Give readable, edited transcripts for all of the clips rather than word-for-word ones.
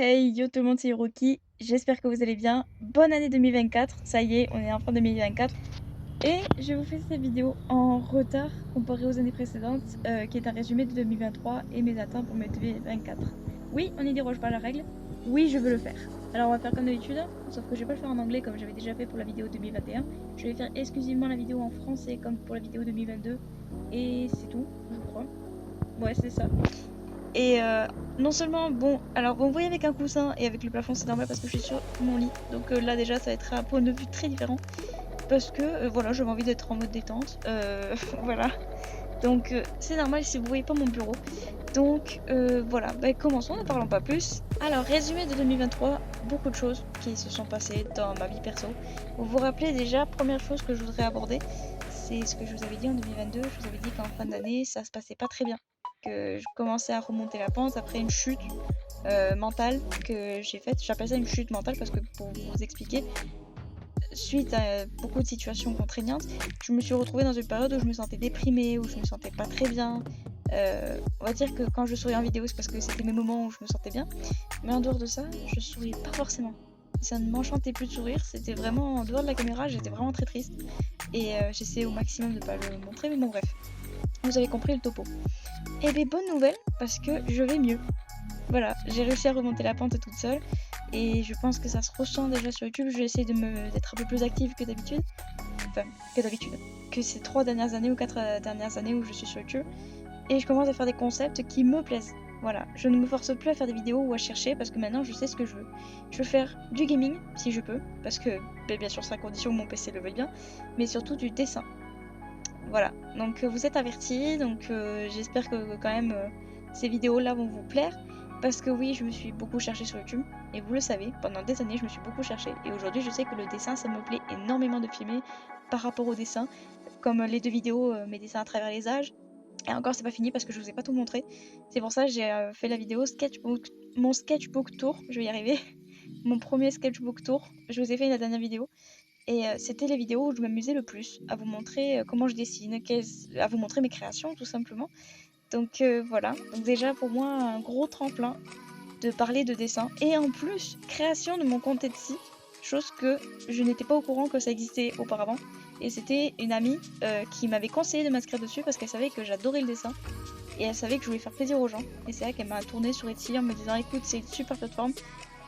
Hey yo tout le monde, c'est Hiroki, j'espère que vous allez bien. Bonne année 2024, ça y est, on est en fin 2024. Et je vous fais cette vidéo en retard comparé aux années précédentes, qui est un résumé de 2023 et mes attentes pour mes 2024. Oui, on n'y déroge pas à la règle, oui je veux le faire. Alors on va faire comme d'habitude, sauf que je vais pas le faire en anglais comme j'avais déjà fait pour la vidéo 2021. Je vais faire exclusivement la vidéo en français comme pour la vidéo 2022. Et c'est tout, je crois. Ouais, c'est ça. Et non seulement, bon, alors vous me voyez avec un coussin et avec le plafond, c'est normal parce que je suis sur mon lit. Donc là déjà, ça va être un point de vue très différent. Parce que voilà, j'avais envie d'être en mode détente. Voilà. Donc c'est normal si vous voyez pas mon bureau. Donc voilà, bah, commençons, ne parlons pas plus. Alors, résumé de 2023, beaucoup de choses qui se sont passées dans ma vie perso. Vous vous rappelez déjà, première chose que je voudrais aborder, c'est ce que je vous avais dit en 2022. Je vous avais dit qu'en fin d'année, ça se passait pas très bien. Que je commençais à remonter la pente après une chute mentale que j'ai faite. J'appelle ça une chute mentale parce que pour vous expliquer, suite à beaucoup de situations contraignantes, je me suis retrouvée dans une période où je me sentais déprimée, où je me sentais pas très bien. On va dire que quand je souris en vidéo, c'est parce que c'était mes moments où je me sentais bien. Mais en dehors de ça, je souriais pas forcément. Ça ne m'enchantait plus de sourire. C'était vraiment en dehors de la caméra, j'étais vraiment très triste. Et j'essayais au maximum de pas le montrer, mais bon, bref. Vous avez compris le topo. Et bien, bonne nouvelle, parce que je vais mieux. Voilà, j'ai réussi à remonter la pente toute seule. Et je pense que ça se ressent déjà sur YouTube. Je vais essayer d'être un peu plus active que d'habitude. Enfin, que d'habitude. Que ces 3 dernières années ou 4 dernières années où je suis sur YouTube. Et je commence à faire des concepts qui me plaisent. Voilà, je ne me force plus à faire des vidéos ou à chercher parce que maintenant je sais ce que je veux. Je veux faire du gaming si je peux, parce que bien sûr c'est à condition que mon PC le veuille bien, mais surtout du dessin. Voilà, donc vous êtes avertis, donc j'espère que quand même ces vidéos-là vont vous plaire. Parce que oui, je me suis beaucoup cherchée sur YouTube, et vous le savez, pendant des années je me suis beaucoup cherchée, et aujourd'hui je sais que le dessin ça me plaît énormément de filmer par rapport au dessin, comme les 2 vidéos, mes dessins à travers les âges. Et encore c'est pas fini parce que je vous ai pas tout montré. C'est pour ça que j'ai fait la vidéo sketchbook, mon sketchbook tour, je vais y arriver. Mon premier sketchbook tour, je vous ai fait la dernière vidéo. Et c'était les vidéos où je m'amusais le plus, à vous montrer comment je dessine, à vous montrer mes créations tout simplement. Donc voilà, donc déjà pour moi un gros tremplin de parler de dessin. Et en plus, création de mon compte Etsy, chose que je n'étais pas au courant que ça existait auparavant. Et c'était une amie qui m'avait conseillé de m'inscrire dessus parce qu'elle savait que j'adorais le dessin. Et elle savait que je voulais faire plaisir aux gens. Et c'est vrai qu'elle m'a tourné sur Etsy en me disant écoute, c'est une super plateforme.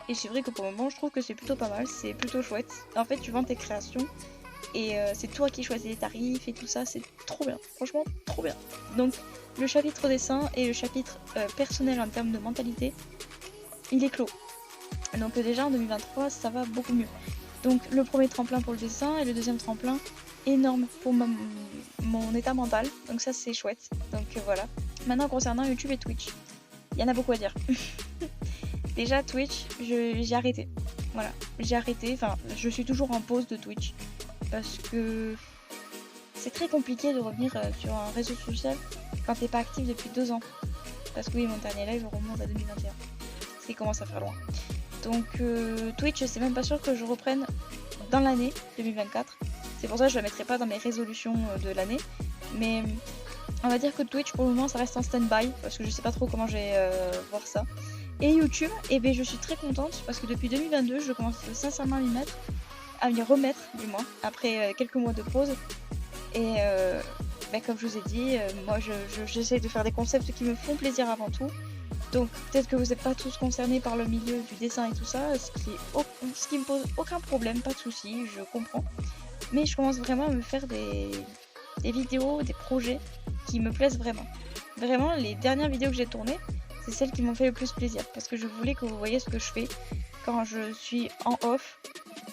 Et c'est vrai que pour le moment, je trouve que c'est plutôt pas mal, c'est plutôt chouette. En fait, tu vends tes créations et c'est toi qui choisis les tarifs et tout ça, c'est trop bien, franchement trop bien. Donc le chapitre dessin et le chapitre personnel en termes de mentalité, il est clos. Donc déjà en 2023, ça va beaucoup mieux. Donc le premier tremplin pour le dessin et le deuxième tremplin énorme pour mon état mental. Donc ça c'est chouette. Donc voilà. Maintenant concernant YouTube et Twitch, il y en a beaucoup à dire. Déjà Twitch, j'ai arrêté. Voilà, j'ai arrêté. Enfin, je suis toujours en pause de Twitch parce que c'est très compliqué de revenir sur un réseau social quand t'es pas actif depuis 2 ans. Parce que oui, mon dernier live remonte à 2021. Ce qui commence à faire loin. Donc Twitch, c'est même pas sûr que je reprenne dans l'année 2024. C'est pour ça que je la mettrai pas dans mes résolutions de l'année. Mais on va dire que Twitch pour le moment ça reste en stand-by parce que je sais pas trop comment je vais voir ça. Et YouTube, et ben je suis très contente parce que depuis 2022 je commence sincèrement à m'y remettre du moins, après quelques mois de pause. Et comme je vous ai dit, moi j'essaie de faire des concepts qui me font plaisir avant tout. Donc peut-être que vous n'êtes pas tous concernés par le milieu du dessin et tout ça, ce qui me pose aucun problème, pas de soucis, je comprends. Mais je commence vraiment à me faire des vidéos, des projets qui me plaisent vraiment. Vraiment, les dernières vidéos que j'ai tournées, c'est celles qui m'ont fait le plus plaisir. Parce que je voulais que vous voyez ce que je fais quand je suis en off,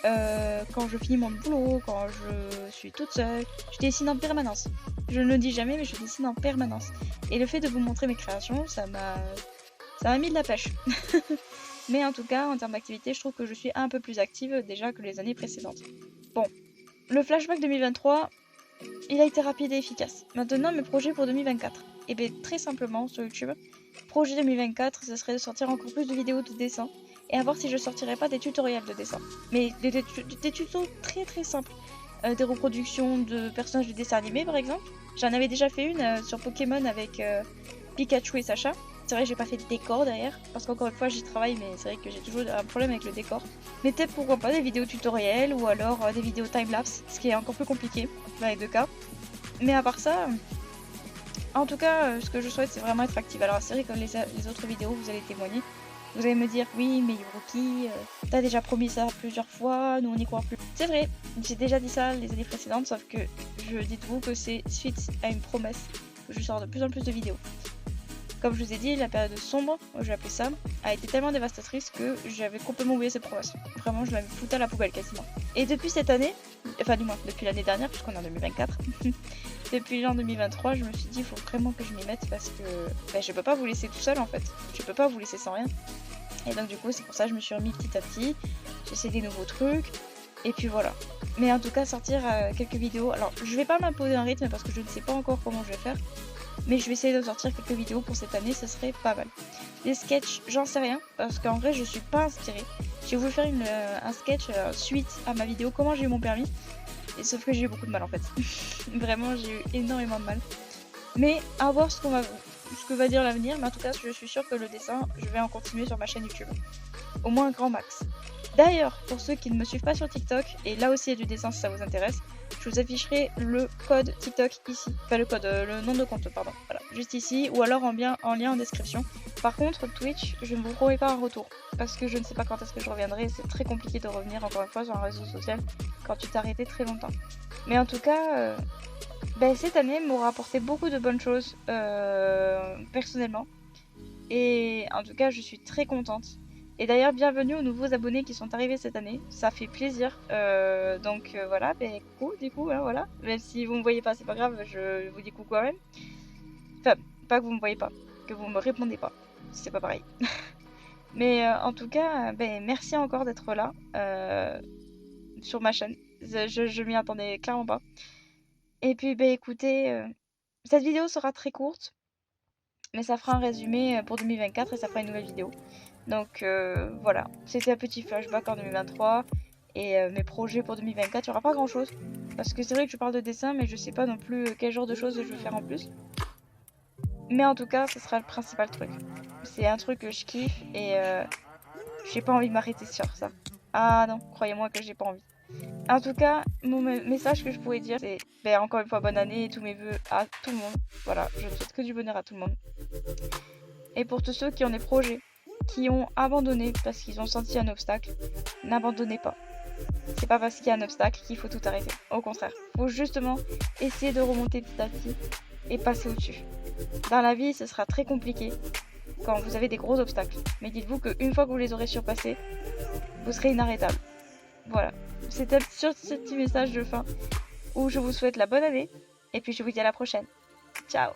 quand je finis mon boulot, quand je suis toute seule. Je dessine en permanence. Je ne le dis jamais, mais je dessine en permanence. Et le fait de vous montrer mes créations, ça m'a mis de la pêche. Mais en tout cas, en termes d'activité, je trouve que je suis un peu plus active déjà que les années précédentes. Bon, le flashback 2023, il a été rapide et efficace. Maintenant, mes projets pour 2024. Et bien, très simplement, sur YouTube, projet 2024, ce serait de sortir encore plus de vidéos de dessin et à voir si je sortirais pas des tutoriels de dessin. Mais des tutos très très simples. Des reproductions de personnages de dessins animés, par exemple. J'en avais déjà fait une sur Pokémon avec Pikachu et Sacha. C'est vrai que j'ai pas fait de décor derrière, parce qu'encore une fois j'y travaille, mais c'est vrai que j'ai toujours un problème avec le décor. Mais peut-être pourquoi pas des vidéos tutoriels ou alors des vidéos time-lapse, ce qui est encore plus compliqué dans les deux cas. Mais à part ça, en tout cas, ce que je souhaite c'est vraiment être active. Alors c'est vrai que les autres vidéos vous allez témoigner. Vous allez me dire oui mais Yuruki, t'as déjà promis ça plusieurs fois, nous on y croit plus. C'est vrai, j'ai déjà dit ça les années précédentes, sauf que dites-vous que c'est suite à une promesse que je sors de plus en plus de vidéos. Comme je vous ai dit, la période sombre, je vais appeler ça, a été tellement dévastatrice que j'avais complètement oublié cette promesse. Vraiment, je l'avais foutue à la poubelle quasiment. Et depuis cette année, enfin du moins depuis l'année dernière, puisqu'on est en 2024, depuis l'an 2023, je me suis dit il faut vraiment que je m'y mette parce que je peux pas vous laisser tout seul en fait. Je peux pas vous laisser sans rien. Et donc du coup, c'est pour ça que je me suis remis petit à petit. J'essaie des nouveaux trucs. Et puis voilà. Mais en tout cas, sortir quelques vidéos. Alors, je vais pas m'imposer un rythme parce que je ne sais pas encore comment je vais faire. Mais je vais essayer de sortir quelques vidéos pour cette année, ça serait pas mal. Les sketchs, j'en sais rien, parce qu'en vrai je suis pas inspirée. J'ai voulu faire un sketch suite à ma vidéo comment j'ai eu mon permis. Et sauf que j'ai eu beaucoup de mal en fait. Vraiment j'ai eu énormément de mal. Mais à voir ce que va dire l'avenir, mais en tout cas je suis sûre que le dessin, je vais en continuer sur ma chaîne YouTube. Au moins un grand max. D'ailleurs, pour ceux qui ne me suivent pas sur TikTok, et là aussi il y a du dessin si ça vous intéresse, je vous afficherai le code TikTok ici. Enfin le code, le nom de compte, pardon. Voilà, juste ici, ou alors en lien en description. Par contre, Twitch, je ne vous promets pas un retour. Parce que je ne sais pas quand est-ce que je reviendrai, c'est très compliqué de revenir encore une fois sur un réseau social quand tu t'es arrêté très longtemps. Mais en tout cas, cette année m'aura apporté beaucoup de bonnes choses, personnellement. Et en tout cas, je suis très contente. Et d'ailleurs, bienvenue aux nouveaux abonnés qui sont arrivés cette année. Ça fait plaisir. Donc voilà, coucou du coup, hein, voilà. Même si vous me voyez pas, c'est pas grave, je vous dis coucou quand même. Enfin, pas que vous me voyez pas, que vous me répondez pas. C'est pas pareil. Mais en tout cas, merci encore d'être là sur ma chaîne. Je m'y attendais clairement pas. Et puis, écoutez, cette vidéo sera très courte. Mais ça fera un résumé pour 2024 et ça fera une nouvelle vidéo. Donc voilà, c'était un petit flashback en 2023 et mes projets pour 2024, il n'y aura pas grand chose. Parce que c'est vrai que je parle de dessin mais je sais pas non plus quel genre de choses je vais faire en plus. Mais en tout cas, ce sera le principal truc. C'est un truc que je kiffe et j'ai pas envie de m'arrêter sur ça. Ah non, croyez-moi que j'ai pas envie. En tout cas, mon message que je pourrais dire, c'est encore une fois bonne année et tous mes vœux à tout le monde. Voilà, je ne souhaite que du bonheur à tout le monde. Et pour tous ceux qui ont des projets, qui ont abandonné parce qu'ils ont senti un obstacle, n'abandonnez pas. C'est pas parce qu'il y a un obstacle qu'il faut tout arrêter. Au contraire, faut justement essayer de remonter petit à petit et passer au-dessus. Dans la vie, ce sera très compliqué quand vous avez des gros obstacles. Mais dites-vous qu'une fois que vous les aurez surpassés, vous serez inarrêtable. Voilà. C'était sur ce petit message de fin où je vous souhaite la bonne année et puis je vous dis à la prochaine. Ciao.